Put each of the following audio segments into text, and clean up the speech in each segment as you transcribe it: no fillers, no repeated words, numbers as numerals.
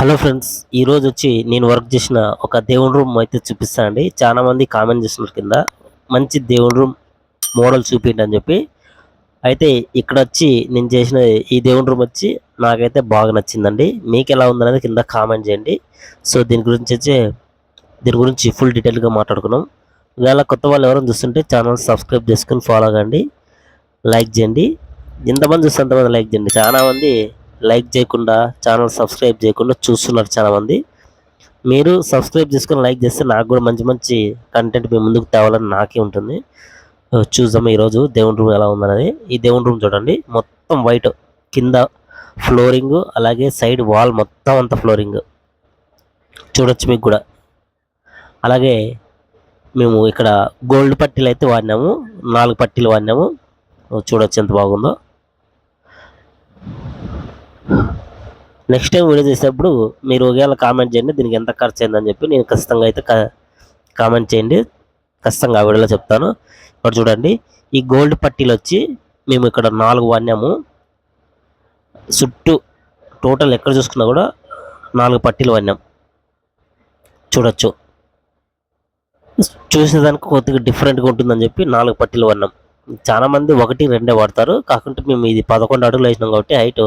Hello friends, ఈరోజు వచ్చి నేను వర్క్ చేసిన ఒక దేవుని రూమ్ అయితే చూపిస్తానండి. చాలా మంది కామెంట్ చేస్తున్నారు కింద మంచి దేవుని రూమ్ మోడల్ చూపించండి అని చెప్పి. అయితే ఇక్కడ వచ్చి నేను చేసిన ఈ దేవుని రూమ్ వచ్చి నాకైతే బాగా నచ్చిందండి. మీకు ఎలా ఉందనేది కింద కామెంట్ చేయండి. సో దీని గురించి ఫుల్ డీటెయిల్గా మాట్లాడుకున్నాం. ఒకవేళ కొత్త వాళ్ళు ఎవరైనా చూస్తుంటే ఛానల్ సబ్స్క్రైబ్ చేసుకుని ఫాలో కండి, లైక్ చేయండి. ఎంతమంది చూస్తే అంతమంది లైక్ చేయండి. చాలామంది లైక్ చేయకుండా ఛానల్ సబ్స్క్రైబ్ చేయకుండా చూస్తున్నారు చాలామంది. మీరు సబ్స్క్రైబ్ చేసుకుని లైక్ చేస్తే నాకు కూడా మంచి మంచి కంటెంట్ మీ ముందుకు తేవాలని నాకే ఉంటుంది. చూద్దాం ఈరోజు దేవుని రూమ్ ఎలా ఉందనేది. ఈ దేవుని రూమ్ చూడండి, మొత్తం వైట్, కింద ఫ్లోరింగ్, అలాగే సైడ్ వాల్ మొత్తం అంతా ఫ్లోరింగ్ చూడొచ్చు మీకు కూడా. అలాగే మేము ఇక్కడ గోల్డ్ పట్టీలు అయితే వాడినాము, 4 పట్టీలు వాడినాము. చూడొచ్చు ఎంత బాగుందో. నెక్స్ట్ టైం వీడియో చేసేటప్పుడు మీరు ఒకవేళ కామెంట్ చేయండి దీనికి ఎంత ఖర్చు అయిందని చెప్పి. నేను ఖచ్చితంగా అయితే కామెంట్ చేయండి, ఖచ్చితంగా ఆ వీడియోలో చెప్తాను. ఇక్కడ చూడండి, ఈ గోల్డ్ పట్టీలు వచ్చి మేము ఇక్కడ 4 వాడినాము. చుట్టూ టోటల్ ఎక్కడ చూసుకున్నా కూడా 4 పట్టీలు వాడినాం. చూడొచ్చు, చూసేదానికి కొద్దిగా డిఫరెంట్గా ఉంటుందని చెప్పి 4 పట్టీలు వాడినాం. చాలామంది 1, 2 వాడతారు, కాకుంటే మేము ఇది 11 అడుగులు వేసినాం కాబట్టి హైట్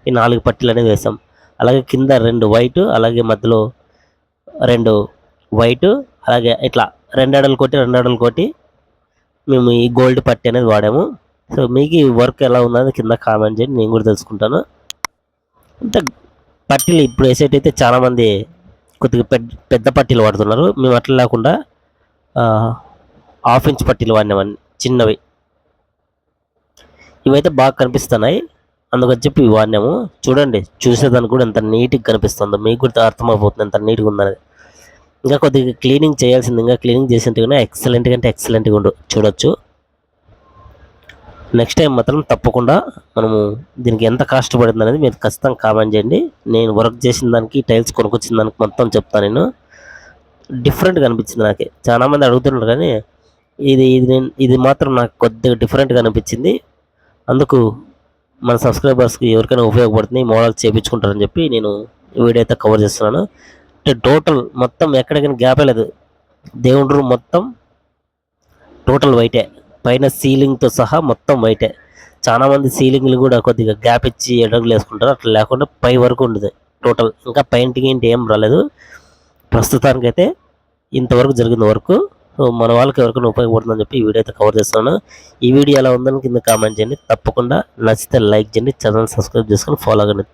ఈ 4 పట్టీలు అనేది వేసాం. అలాగే కింద 2 వైట్, అలాగే మధ్యలో 2 వైట్, అలాగే ఇట్లా 2 అడుగులు కొట్టి మేము ఈ గోల్డ్ పట్టీ అనేది వాడాము. సో మీకు ఈ వర్క్ ఎలా ఉన్నది కింద కామెంట్ చేయండి, నేను కూడా తెలుసుకుంటాను. అంటే పట్టీలు ఇప్పుడు వేసేటైతే చాలామంది కొద్దిగా పెద్ద పట్టీలు వాడుతున్నారు. మేము అట్లా లేకుండా 1/2 ఇంచ్ పట్టీలు వాడినామని, చిన్నవి. ఇవైతే బాగా కనిపిస్తున్నాయి, అందుకని చెప్పి ఇవి వాడినాము. చూడండి, చూసేదానికి కూడా ఎంత నీట్గా కనిపిస్తుందో మీకు కూడా అర్థమైపోతుంది ఎంత నీట్గా ఉందనేది. ఇంకా కొద్దిగా క్లీనింగ్ చేయాల్సింది, ఇంకా క్లీనింగ్ చేసినట్టుగానే ఎక్సలెంట్గా ఉండు. చూడొచ్చు. నెక్స్ట్ టైం మాత్రం తప్పకుండా మనము దీనికి ఎంత కాస్ట్ పడింది అనేది మీరు ఖచ్చితంగా కామెంట్ చేయండి. నేను వర్క్ చేసిన దానికి, టైల్స్ కొనుక్కొచ్చిన దానికి మొత్తం చెప్తాను. నేను డిఫరెంట్గా అనిపించింది నాకే. చాలామంది అడుగుతున్నారు కానీ ఇది మాత్రం నాకు కొద్దిగా డిఫరెంట్గా అనిపించింది. అందుకు మన సబ్స్క్రైబర్స్కి ఎవరికైనా ఉపయోగపడుతుంది, మోడల్ చేయించుకుంటారని చెప్పి నేను ఈ వీడియో అయితే కవర్ చేస్తున్నాను. అంటే టోటల్ మొత్తం ఎక్కడికైనా గ్యాపే లేదు. దేవుని రూమ్ మొత్తం టోటల్ వైటే, పైన సీలింగ్తో సహా మొత్తం వైటే. చాలామంది సీలింగ్లు కూడా కొద్దిగా గ్యాప్ ఇచ్చి అడుగులు వేసుకుంటారు, అట్లా లేకుండా పై వరకు ఉండదు టోటల్. ఇంకా పెయింటింగ్ ఏం రాలేదు ప్రస్తుతానికైతే. ఇంతవరకు జరిగింది వర్క్. సో మన వాళ్ళకి ఎవరికైనా ఉపయోగపడుతుందని చెప్పి ఈ వీడియో అయితే కవర్ చేస్తున్నాను. ఈ వీడియో ఎలా ఉందని కింద కామెంట్ చేయండి. తప్పకుండా నచ్చితే లైక్ చేయండి, ఛానల్ సబ్స్క్రైబ్ చేసుకొని ఫాలో అవ్వండి.